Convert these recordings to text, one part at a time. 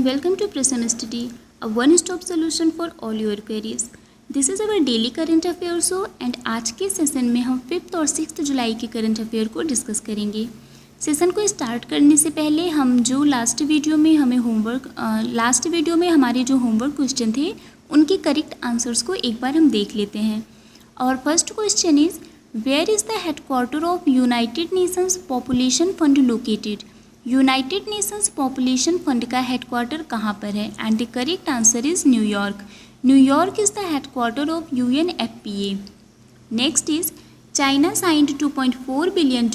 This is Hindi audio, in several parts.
welcome to Prism Study, a one-stop solution for all your queries. This is our daily current affair show and आज के सेशन में हम 5th और 6th जुलाई के करंट अफेयर को डिस्कस करेंगे। सेशन को स्टार्ट करने से पहले हम जो लास्ट वीडियो में हमारे जो होमवर्क क्वेश्चन थे उनके करेक्ट आंसर्स को एक बार हम देख लेते हैं। और first question is where is the headquarter of United Nations population fund located. United Nations population fund का हेडक्वार्टर कहाँ पर है? And the correct answer is New York. New York is the headquarter of UNFPA। Next is China signed $2.4 billion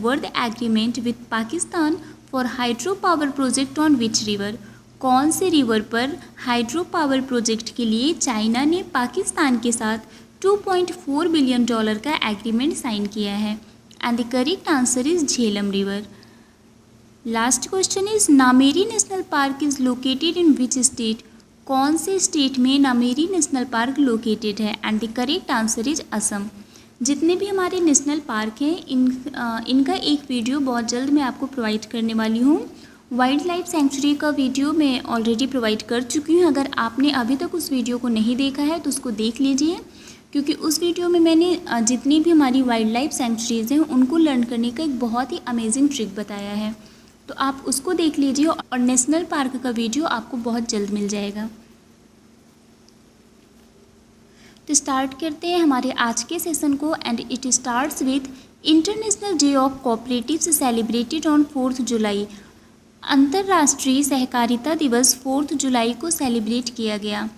worth agreement with Pakistan for hydropower project on which river? कौन से रिवर पर हाइड्रो पावर प्रोजेक्ट के लिए चाइना ने पाकिस्तान के साथ $2.4 बिलियन का एग्रीमेंट साइन किया है? And the correct answer is Jhelum river. Last question is Nameri national park is located in which state? कौन से स्टेट में नामेरी नेशनल पार्क लोकेटेड है? And the correct answer is Assam. जितने भी हमारे नेशनल पार्क हैं इनका एक वीडियो बहुत जल्द मैं आपको प्रोवाइड करने वाली हूँ। वाइल्ड लाइफ सेंचुरी का वीडियो मैं ऑलरेडी प्रोवाइड कर चुकी हूँ। अगर आपने अभी तक उस वीडियो को नहीं देखा है तो उसको देख लीजिए, क्योंकि उस वीडियो में मैंने जितनी भी हमारी वाइल्ड लाइफ सेंचुरीज़ हैं उनको लर्न करने का एक बहुत ही अमेजिंग ट्रिक बताया है, तो आप उसको देख लीजिए और नेशनल पार्क का वीडियो आपको बहुत जल्द मिल जाएगा। तो स्टार्ट करते हैं हमारे आज के सेशन को and it starts with international day of cooperatives celebrated on 4 जुलाई। अंतर्राष्ट्रीय सहकारिता दिवस 4 जुलाई को सेलिब्रेट किया गया।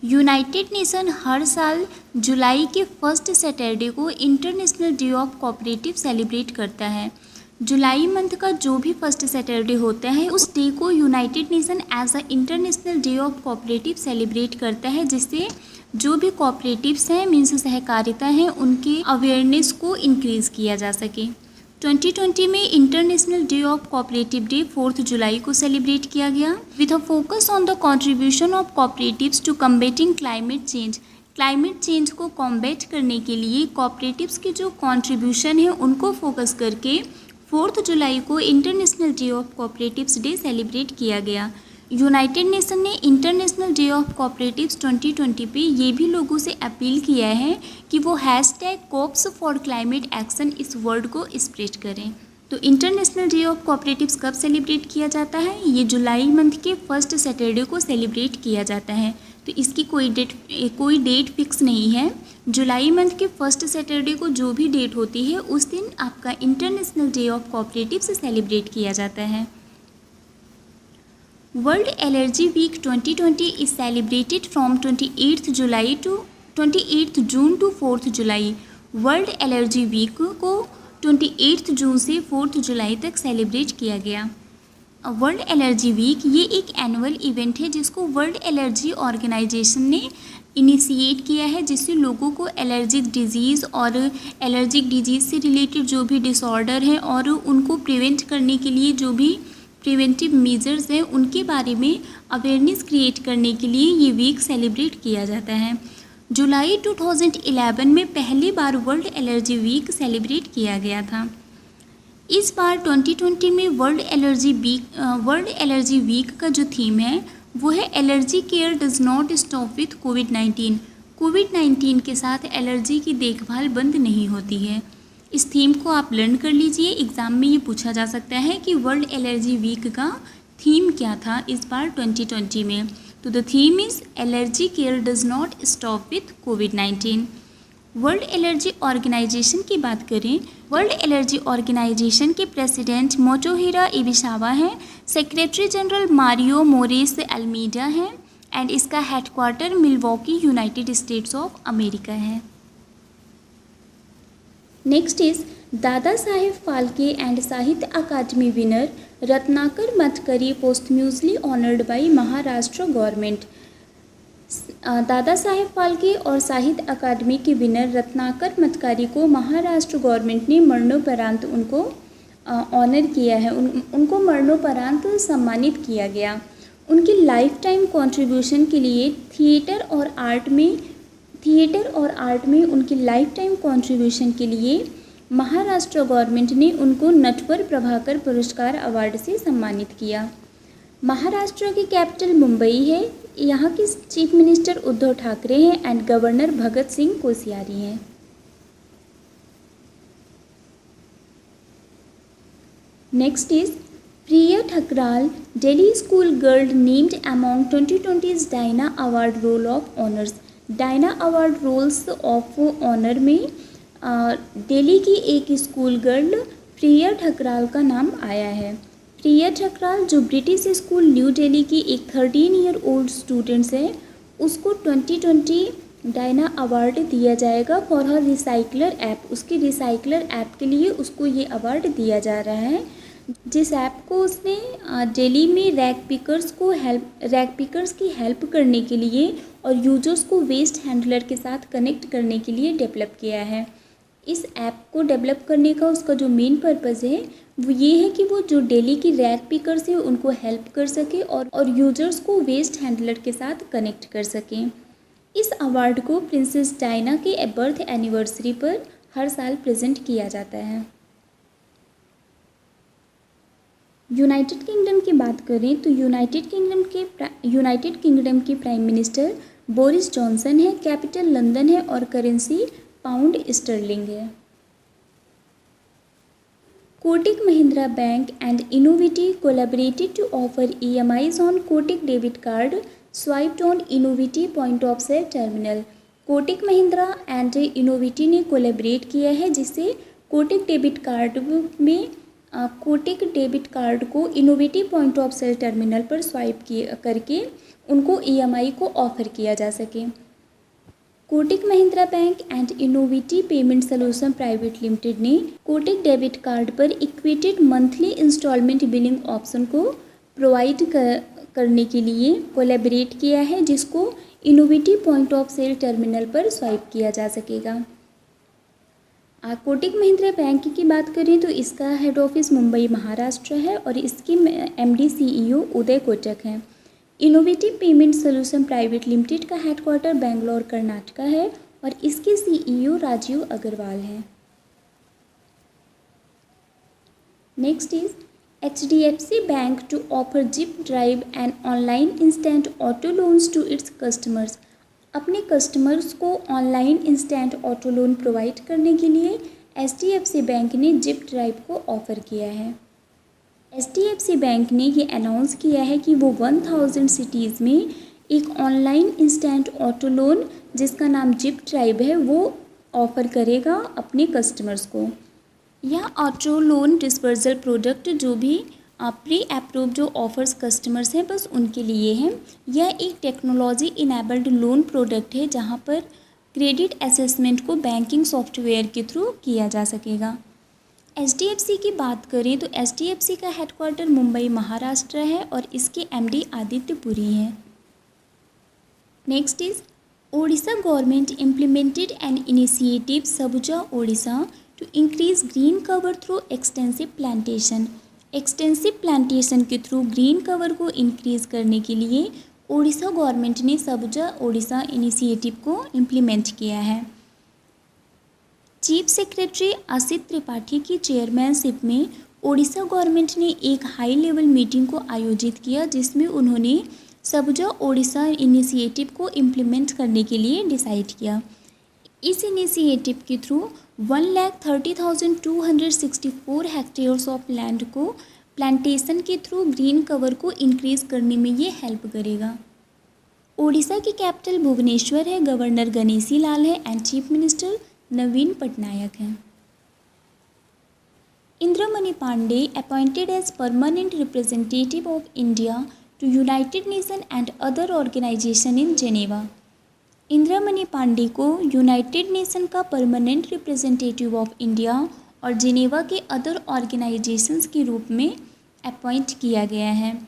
यूनाइटेड नेशन हर साल जुलाई के फर्स्ट सैटरडे को international day of cooperative celebrate करता है। जुलाई मंथ का जो भी फर्स्ट सैटरडे होता है उस डे को United Nation as a international day of cooperative celebrate करता है, जिससे जो भी कोऑपरेटिव्स हैं मीन्स सहकारिता हैं उनके अवेयरनेस को इंक्रीज़ किया जा सके। 2020 में international day of cooperative day 4 जुलाई को सेलिब्रेट किया गया with a focus on the contribution of cooperatives to combating climate change. Climate change को कॉम्बैट करने के लिए कोऑपरेटिव्स के जो कंट्रीब्यूशन है उनको फोकस करके 4 जुलाई को international day of cooperatives day celebrate किया गया। यूनाइटेड नेशन ने इंटरनेशनल डे ऑफ कोऑपरेटिव्स 2020 पे ये भी लोगों से अपील किया है कि वो #कॉप्स फॉर क्लाइमेट एक्शन इस वर्ड को स्प्रेड करें। तो इंटरनेशनल डे ऑफ कोऑपरेटिव्स कब सेलिब्रेट किया जाता है? ये जुलाई मंथ के फर्स्ट सैटरडे को सेलिब्रेट किया जाता है। तो इसकी कोई डेट फिक्स नहीं है। जुलाई मंथ के फर्स्ट सैटरडे को जो भी डेट होती है उस दिन आपका international day of cooperatives celebrate किया जाता है। World allergy week 2020 is celebrated from 28 June to 4 July. World allergy week को 28 जून से 4 जुलाई तक सेलिब्रेट किया गया। वर्ल्ड एलर्जी वीक ये एक एनुअल इवेंट है जिसको वर्ल्ड एलर्जी ऑर्गेनाइजेशन ने इनिशिएट किया है, जिससे लोगों को एलर्जिक डिजीज़ और एलर्जिक डिजीज़ से रिलेटेड जो भी डिसऑर्डर हैं और उनको प्रिवेंट करने के लिए जो भी प्रिवेंटिव मेजर्स हैं उनके बारे में अवेयरनेस क्रिएट करने के लिए ये वीक सेलिब्रेट किया जाता है। जुलाई 2011 में पहली बार वर्ल्ड एलर्जी वीक सेलिब्रेट किया गया था। इस बार 2020 में वर्ल्ड एलर्जी वीक का जो थीम है वो है allergy care does not stop with कोविड-19। कोविड-19 के साथ एलर्जी की देखभाल बंद नहीं होती है। इस थीम को आप लर्न कर लीजिए, एग्ज़ाम में ये पूछा जा सकता है कि वर्ल्ड एलर्जी वीक का थीम क्या था इस बार 2020 में। तो the theme is allergy care does not stop with कोविड-19। वर्ल्ड एलर्जी ऑर्गेनाइजेशन की बात करें, वर्ल्ड एलर्जी ऑर्गेनाइजेशन के प्रेसिडेंट मोटोहिरो इबिसावा हैं, secretary general Mario Morais Almeida हैं एंड इसका headquarter Milwaukee United States of America है। Next is Dada Saheb Phalke and Sahitya Akademi winner Ratnakar Matkari posthumously honoured by Maharashtra government. दादा साहेब फाल्के और साहित्य अकादमी के विनर रत्नाकर मतकरी को महाराष्ट्र गवर्नमेंट ने मरणोपरांत उनको ऑनर किया है, उनको मरणोपरांत सम्मानित किया गया। उनकी लाइफ टाइम कॉन्ट्रीब्यूशन के लिए थिएटर और आर्ट में उनकी लाइफ टाइम कॉन्ट्रीब्यूशन के लिए महाराष्ट्र गवर्नमेंट ने उनको नटवर प्रभाकर पुरस्कार अवार्ड से सम्मानित किया। महाराष्ट्र की कैपिटल मुंबई है। यहाँ के चीफ मिनिस्टर उद्धव ठाकरे हैं एंड गवर्नर भगत सिंह कोश्यारी हैं। Next is Priya Thakral, Delhi school girl named among 2020's Diana award roll of honours. Diana award rolls of honour में दिल्ली की एक स्कूल गर्ल प्रिया ठकराल का नाम आया है। प्रिया ठकराल जो ब्रिटिश स्कूल न्यू दिल्ली की एक 13 ईयर ओल्ड स्टूडेंट्स है, उसको 2020 डायना अवार्ड दिया जाएगा फॉर हर रिसाइकलर ऐप। उसके रिसाइकलर ऐप के लिए उसको ये अवार्ड दिया जा रहा है, जिस ऐप को उसने दिल्ली में रैक पिकर्स की हेल्प करने के लिए और यूजर्स को वेस्ट हैंडलर के साथ कनेक्ट करने के लिए डेवलप किया है। इस ऐप को डेवलप करने का उसका जो मेन पर्पज़ है वो ये है कि वो जो दिल्ली की रैक पिकर्स है उनको हेल्प कर सके और यूजर्स को वेस्ट हैंडलर के साथ कनेक्ट कर सकें। इस अवार्ड को प्रिंसेस डायना के बर्थ एनिवर्सरी पर हर साल प्रेजेंट किया जाता है। यूनाइटेड किंगडम की बात करें तो यूनाइटेड किंगडम के प्राइम मिनिस्टर बोरिस जॉनसन है। कैपिटल लंदन है और करेंसी पाउंड स्टर्लिंग है। Kotak Mahindra bank and Innoviti collaborated to offer EMIs on Kotak debit card swiped on Innoviti point of sale terminal. Kotak Mahindra and Innoviti ने कोलैबोरेट किया है, जिससे कोटक डेबिट कार्ड को innovative point of sale terminal पर स्वाइप करके उनको EMI को ऑफर किया जा सके। Kotak Mahindra bank and Innoviti payment solution private limited ने कोटक डेबिट कार्ड पर equated monthly instalment billing option को प्रोवाइड करने के लिए कोलैबोरेट किया है, जिसको innovative point of sale terminal पर स्वाइप किया जा सकेगा। कोटक महिंद्रा बैंक की बात करें तो इसका हेड ऑफिस मुंबई महाराष्ट्र है और इसके MD CEO उदय कोटक हैं। Innovative payment solution private limited का हेडक्वार्टर बेंगलोर कर्नाटका है और इसके CEO राजीव अग्रवाल हैं। Next is HDFC bank to offer zip drive and online instant auto loans to its customers. अपने कस्टमर्स को online instant auto loan provide करने के लिए HDFC बैंक ने जिप ड्राइव को ऑफ़र किया है। HDFC बैंक ने ये अनाउंस किया है कि वो 1000 सिटीज़ में एक ऑनलाइन इंस्टेंट ऑटो लोन जिसका नाम जिप ड्राइव है वो ऑफ़र करेगा अपने कस्टमर्स को। यह ऑटो लोन डिस्पर्सल प्रोडक्ट जो भी प्री अप्रूव जो ऑफर्स कस्टमर्स हैं बस उनके लिए हैं। यह एक टेक्नोलॉजी इनेबल्ड लोन प्रोडक्ट है जहां पर क्रेडिट असेसमेंट को बैंकिंग सॉफ्टवेयर के थ्रू किया जा सकेगा। HDFC की बात करें तो HDFC का हेडक्वार्टर मुंबई महाराष्ट्र है और इसके MD आदित्य पुरी हैं। Next is Odisha government implemented an initiative Sabuja Odisha to increase green cover through extensive plantation. Extensive plantation के थ्रू ग्रीन कवर को इंक्रीज़ करने के लिए ओडिशा गवर्नमेंट ने सबुजा ओडिशा इनिशिएटिव को इम्प्लीमेंट किया है। चीफ सेक्रेटरी असित त्रिपाठी की चेयरमैनशिप में ओडिशा गवर्नमेंट ने एक हाई लेवल मीटिंग को आयोजित किया, जिसमें उन्होंने सबुजा ओडिशा इनिशिएटिव को इम्प्लीमेंट करने के लिए डिसाइड किया। इस इनिशिएटिव के थ्रू 1,30,264 हेक्टेयर्स ऑफ लैंड को प्लांटेशन के थ्रू ग्रीन कवर को इंक्रीज़ करने में ये हेल्प करेगा। ओडिशा की कैपिटल भुवनेश्वर है, गवर्नर गणेशी लाल है and chief minister Naveen Patnaik हैं। Indramani Pandey appointed as permanent representative of India to united nation and other organisation in Geneva. Indramani Pandey को यूनाइटेड नेशन का परमानेंट रिप्रेजेंटेटिव ऑफ इंडिया और जिनेवा के अदर ऑर्गेनाइजेशंस के रूप में अपॉइंट किया गया है।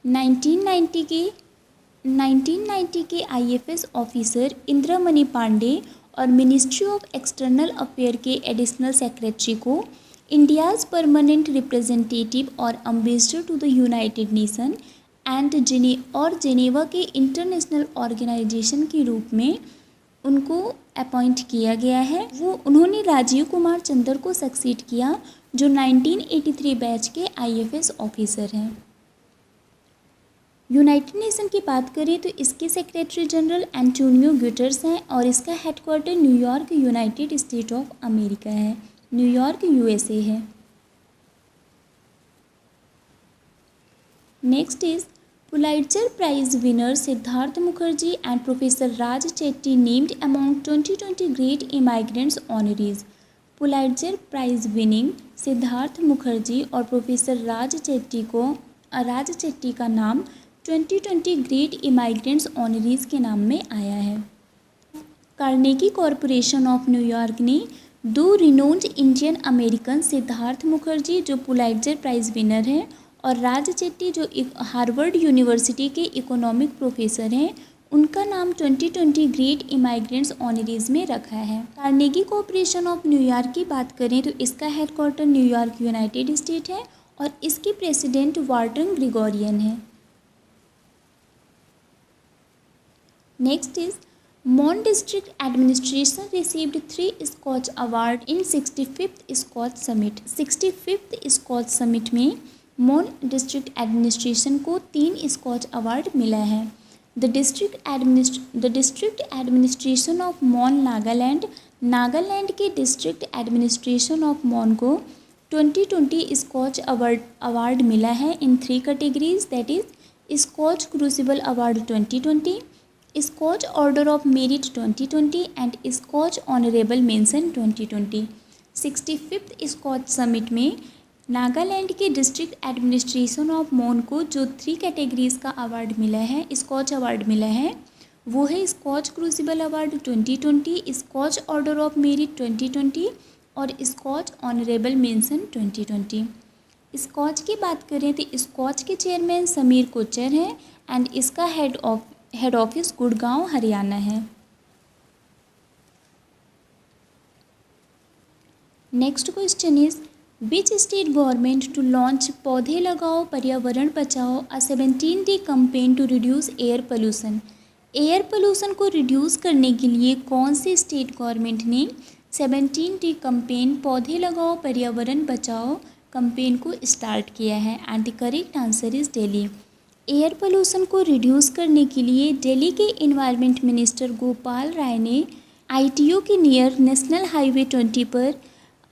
1990 के IFS ऑफिसर इंद्रमणि पांडे और मिनिस्ट्री ऑफ एक्सटर्नल अफेयर के एडिशनल सेक्रेटरी को इंडियाज़ परमानेंट रिप्रेजेंटेटिव और ambassador to the united nation and Geneva के इंटरनेशनल ऑर्गेनाइजेशन के रूप में उनको अपॉइंट किया गया है। उन्होंने राजीव कुमार चंदर को सक्सीड किया जो 1983 बैच के IFS ऑफिसर हैं। यूनाइटेड नेशन की बात करें तो इसके सेक्रेटरी जनरल एंटोनियो गुटेरेस हैं और इसका headquarter New York United State of America है, न्यूयॉर्क यूएसए है। Next is Pulitzer prize winner Siddhartha Mukherjee and professor Raj Chetty named among 2020 great immigrants honorees. Pulitzer prize winning Siddhartha Mukherjee और प्रोफेसर राज चेट्टी का नाम 2020 ग्रेट इमाइग्रेंट्स ऑनरीज के नाम में आया है। कार्नेगी कॉरपोरेशन ऑफ न्यूयॉर्क ने 2 renowned Indian American Siddharth Mukherjee जो पुलित्जर प्राइज विनर हैं और राज चेट्टी जो हार्वर्ड यूनिवर्सिटी के इकोनॉमिक प्रोफेसर हैं, उनका नाम 2020 ग्रेट इमाइग्रेंट्स ऑनरीज में रखा है। कार्नेगी कॉरपोरेशन ऑफ न्यूयॉर्क की बात करें तो इसका हेडक्वार्टर न्यूयॉर्क यूनाइटेड स्टेट है और इसके प्रेसिडेंट वार्टन ग्रेगोरियन है। Next is Mon district administration received 3 Skoch award in 65th Skoch summit. 65th Skoch summit में मॉन डिस्ट्रिक्ट एडमिनिस्ट्रेशन को 3 स्कॉच अवार्ड मिला है। The district administration of Mon Nagaland के डिस्ट्रिक्ट एडमिनिस्ट्रेशन ऑफ मॉन को 2020 स्कॉच अवार्ड मिला है in 3 categories, that is Skoch crucible award 2020, Skoch order of merit 2020 and Skoch honourable mention 2020। 65th Skoch summit में नागालैंड के डिस्ट्रिक्ट एडमिनिस्ट्रेशन ऑफ मॉन को जो 3 कैटेगरीज का अवार्ड मिला है, स्कॉच अवार्ड मिला है, वो है Skoch crucible award 2020, Skoch order of merit 2020 और स्कॉच ऑनरेबल मेंशन 2020। स्कॉच की बात करें तो स्कॉच के चेयरमैन समीर कोचर हैं एंड इसका हेड ऑफिस गुड़गांव हरियाणा है। Next question is which state government to launch Paudhe Lagao Paryavaran Bachao a 17-day campaign to reduce air pollution. Air pollution को रिड्यूस करने के लिए कौन सी स्टेट गवर्नमेंट ने 17-day कैंपेन पौधे लगाओ पर्यावरण बचाओ कैंपेन को स्टार्ट किया है? And the correct answer is Delhi. Air pollution को रिड्यूस करने के लिए दिल्ली के इन्वायरमेंट मिनिस्टर गोपाल राय ने ITO के नियर नेशनल हाईवे 20 पर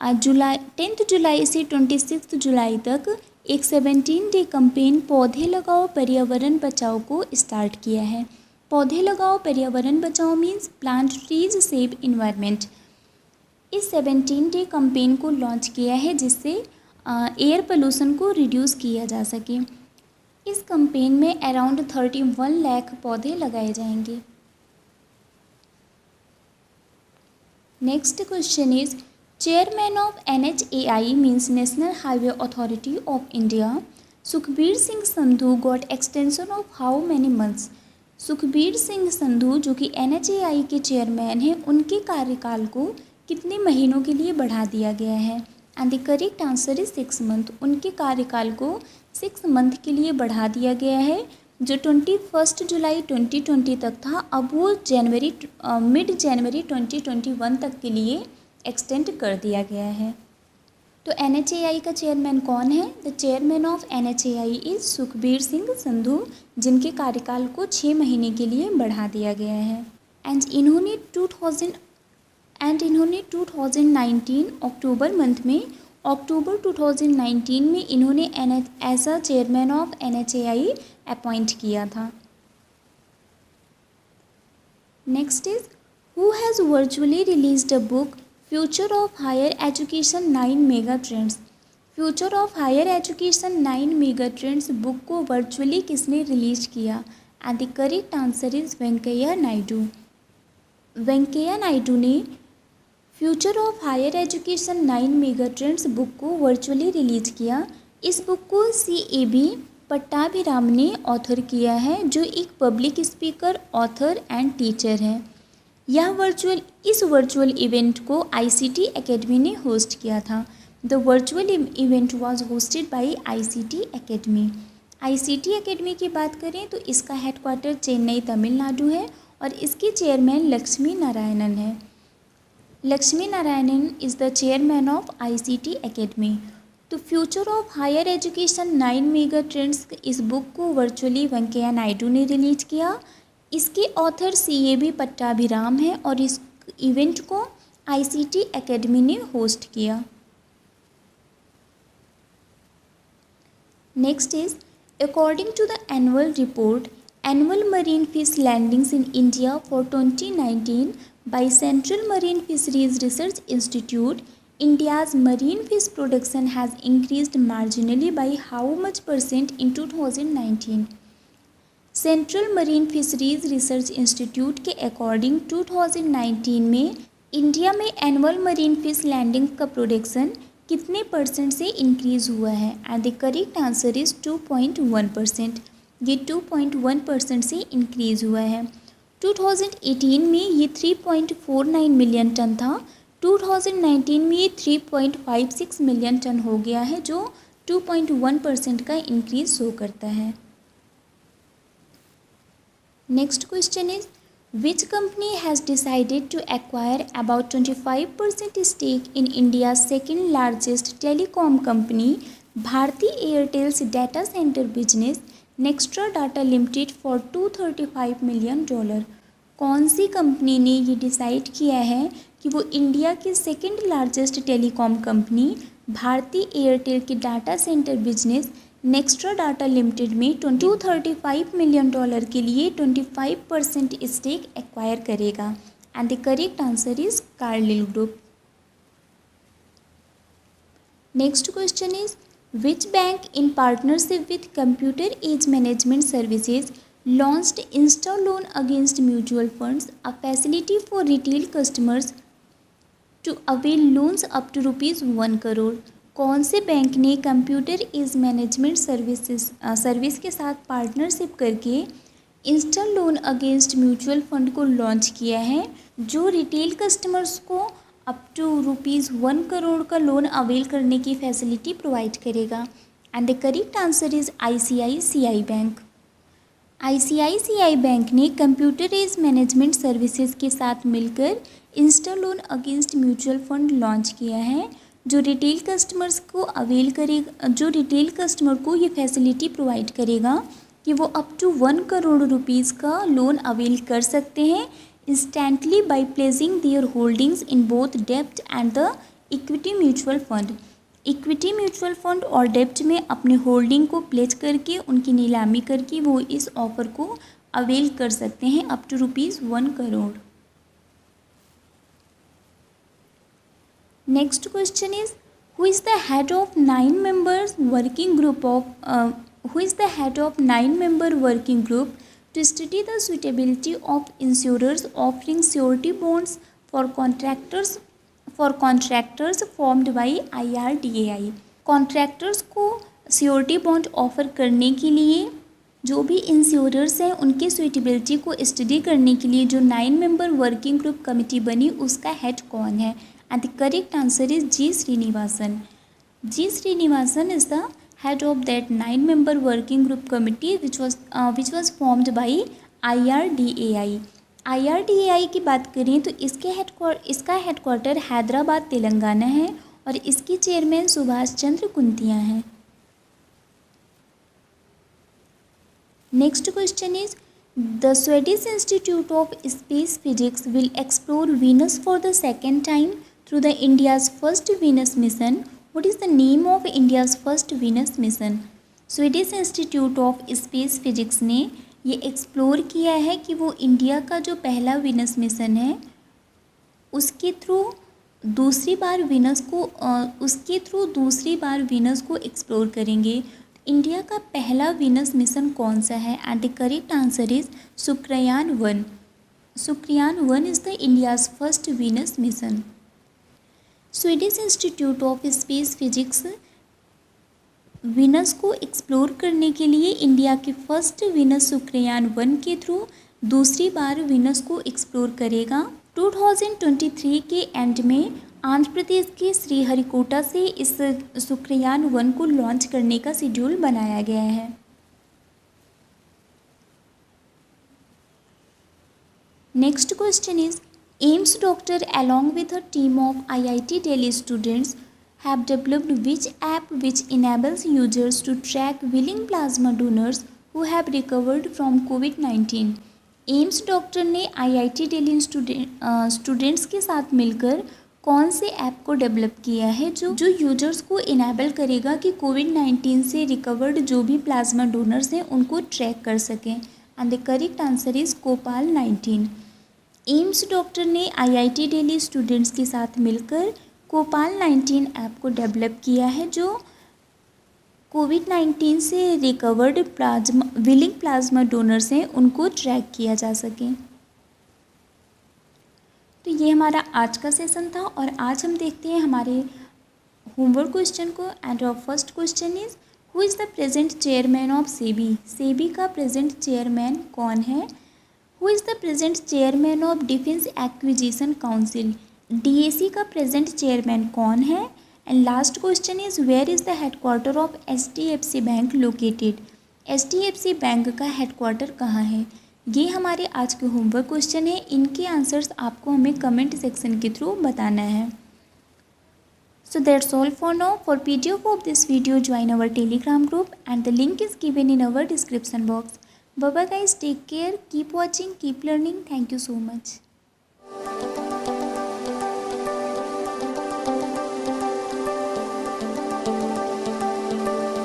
10 जुलाई से 26 जुलाई तक एक 17-day कैंपेन पौधे लगाओ पर्यावरण बचाओ को स्टार्ट किया है। पौधे लगाओ पर्यावरण बचाओ means plant trees save environment. इस 17-day कैंपेन को लॉन्च किया है जिससे एयर पोल्यूशन को रिड्यूस किया जा सके। इस कैंपेन में अराउंड 31 लाख पौधे लगाए जाएंगे। Next question is chairman of NHAI means national highway authority of India Sukhbir Singh Sandhu got extension of how many months. Sukhbir Singh Sandhu जो कि NHAI के चेयरमैन हैं, उनके कार्यकाल को कितने महीनों के लिए बढ़ा दिया गया है? And the correct answer is 6 month. उनके कार्यकाल को 6 मंथ के लिए बढ़ा दिया गया है, जो 21 जुलाई 2020 तक था, अब वो मिड जनवरी 2021 तक के लिए एक्सटेंड कर दिया गया है। तो NHAI का चेयरमैन कौन है? The chairman of NHAI is Sukhbir Singh Sandhu, जिनके कार्यकाल को 6 महीने के लिए बढ़ा दिया गया है। एंड इन्होंने 2019 अक्टूबर 2019 में इन्होंने as a chairman of NHAI appoint किया था। Next is who has virtually released a book future of higher education 9 mega trends. Future of higher education 9 mega trends book को वर्चुअली किसने रिलीज किया? And the correct answer is Venkaiah Naidu. Venkaiah Naidu ने future of higher education 9 mega trends book को वर्चुअली रिलीज किया। इस बुक को CAB पट्टाभिराम ने ऑथर किया है, जो एक public speaker, author and teacher है। इस वर्चुअल इवेंट को ICT एकेडमी ने होस्ट किया था। The virtual event was hosted by ICT academy. ICT academy की बात करें तो इसका हेडक्वार्टर चेन्नई तमिलनाडु है और इसके चेयरमैन लक्ष्मी नारायणन है। Lakshmi Narayanan is the chairman of ICT academy. तो future of higher education 9 mega trends, इस बुक को वर्चुअली वेंकैया नायडू ने रिलीज किया। इसके ऑथर CAB पट्टाभिराम हैं और इस इवेंट को ICT एकेडमी ने होस्ट किया। Next is according to the annual report annual marine fish landings in India for 2019 by Central Marine Fisheries Research Institute, India's marine fish production has increased marginally by how much percent in 2019? Central marine fisheries research institute के अकॉर्डिंग 2019 में इंडिया में एनुअल मरीन फिश लैंडिंग का प्रोडक्शन कितने परसेंट से इंक्रीज़ हुआ है? And the correct answer is 2.1%। ये 2.1% से इंक्रीज़ हुआ है। 2018 में ये 3.49 मिलियन टन था। 2019 में ये 3.56 मिलियन टन हो गया है, जो 2.1% का इंक्रीज शो करता है। Next question is which company has decided to acquire about 25% stake in India second largest telecom company Bharti Airtel's data centre business Nextra data limited for $235 million. कौन सी कंपनी ने ये डिसाइड किया है कि वो इंडिया की second largest telecom company Bharti Airtel के data centre business Nextra data limited में $235 मिलियन के लिए 25% स्टेक एक्वायर करेगा? And the correct answer is Carlyle group. Next question is Which bank in partnership with Computer Age Management Services launched Insta Loan Against Mutual Funds, a facility for retail customers to avail loans up to ₹1 crore? कौन से बैंक ने कंप्यूटर एज मैनेजमेंट सर्विस के साथ पार्टनरशिप करके Insta loan against mutual fund को लॉन्च किया है, जो रिटेल कस्टमर्स को अप टू ₹1 करोड़ का लोन अवेल करने की फैसिलिटी प्रोवाइड करेगा? And the correct answer is ICICI bank. ICICI bank ने कंप्यूटर एज मैनेजमेंट सर्विसेज के साथ मिलकर Insta loan against mutual fund launch किया है, जो रिटेल कस्टमर्स को अवेल करेगा, जो रिटेल कस्टमर को ये फैसिलिटी प्रोवाइड करेगा कि वो अप टू ₹1 करोड़ का लोन अवेल कर सकते हैं instantly by placing their holdings in both debt and the equity mutual fund। Equity mutual fund और डेब्ट में अपने होल्डिंग को प्लेस करके उनकी नीलामी करके वो इस ऑफर को अवेल कर सकते हैं up to ₹1 crore. Next question is who is the head of 9 member working group to study the suitability of insurers offering surety bonds for contractors formed by IRDAI। Contractors को श्योरिटी बॉन्ड ऑफर करने के लिए जो भी इंश्योरर्स हैं उनके सुइटेबिलिटी को स्टडी करने के लिए जो 9 मेंबर वर्किंग ग्रुप कमेटी बनी, उसका हेड कौन है? And the correct answer is G Srinivasan। G Srinivasan is the head of that 9 member working group committee which was formed by IRDAI। IRDAI की बात करें तो इसका हेडक्वार्टर हैदराबाद तेलंगाना है और इसकी चेयरमैन सुभाष चंद्र कुंतिया हैं। Next question is the Swedish institute of space physics will explore Venus for the second time through the India's first Venus mission. What is the name of India's first Venus mission? Swedish institute of space physics ने ये एक्सप्लोर किया है कि वो इंडिया का जो पहला वीनस मिशन है उसके थ्रू दूसरी बार वीनस को एक्सप्लोर करेंगे। इंडिया का पहला वीनस मिशन कौन सा है? And the correct answer is Shukrayaan one. Shukrayaan one is the India's first Venus mission. Swedish institute of space physics Venus को एक्सप्लोर करने के लिए इंडिया के फर्स्ट वीनस शुक्रयान-1 के थ्रू दूसरी बार वीनस को एक्सप्लोर करेगा। 2023 के एंड में आंध्र प्रदेश के श्रीहरिकोटा से इस शुक्रयान-1 को लॉन्च करने का शेड्यूल बनाया गया है। Next question is AIIMS doctor along with a team of IIT Delhi students have developed which app which enables users to track willing plasma donors who have recovered from COVID-19? AIIMS doctor ने आईआईटी दिल्ली स्टूडेंट्स के साथ मिलकर कौन से ऐप को डेवलप किया है जो यूजर्स को इनेबल करेगा कि कोविड-19 से रिकवर्ड जो भी प्लाज्मा डोनर्स हैं उनको ट्रैक कर सकें? And the correct answer is कोपाल 19। AIIMS doctor ने आईआईटी दिल्ली स्टूडेंट्स के साथ मिलकर कोपाल 19 ऐप को डेवलप किया है जो कोविड-19 से रिकवर्ड विलिंग प्लाज्मा डोनर्स हैं उनको ट्रैक किया जा सके। तो ये हमारा आज का सेशन था और आज हम देखते हैं हमारे होमवर्क क्वेश्चन को। And our first question is who is the present chairman of SEBI? SEBI का प्रेजेंट चेयरमैन कौन है? Who is the present chairman of defence acquisition council? DAC का प्रेजेंट चेयरमैन कौन है? And last question is where is the headquarter of HDFC bank located? HDFC bank का हेडक्वार्टर कहाँ है? ये हमारे आज के होमवर्क क्वेश्चन है। इनके आंसर्स आपको हमें कमेंट सेक्शन के थ्रू बताना है। So that's all for now. For PDF of this video, join our Telegram group and the link is given in our description box. Bye bye guys, take care, keep watching, keep learning. Thank you so much.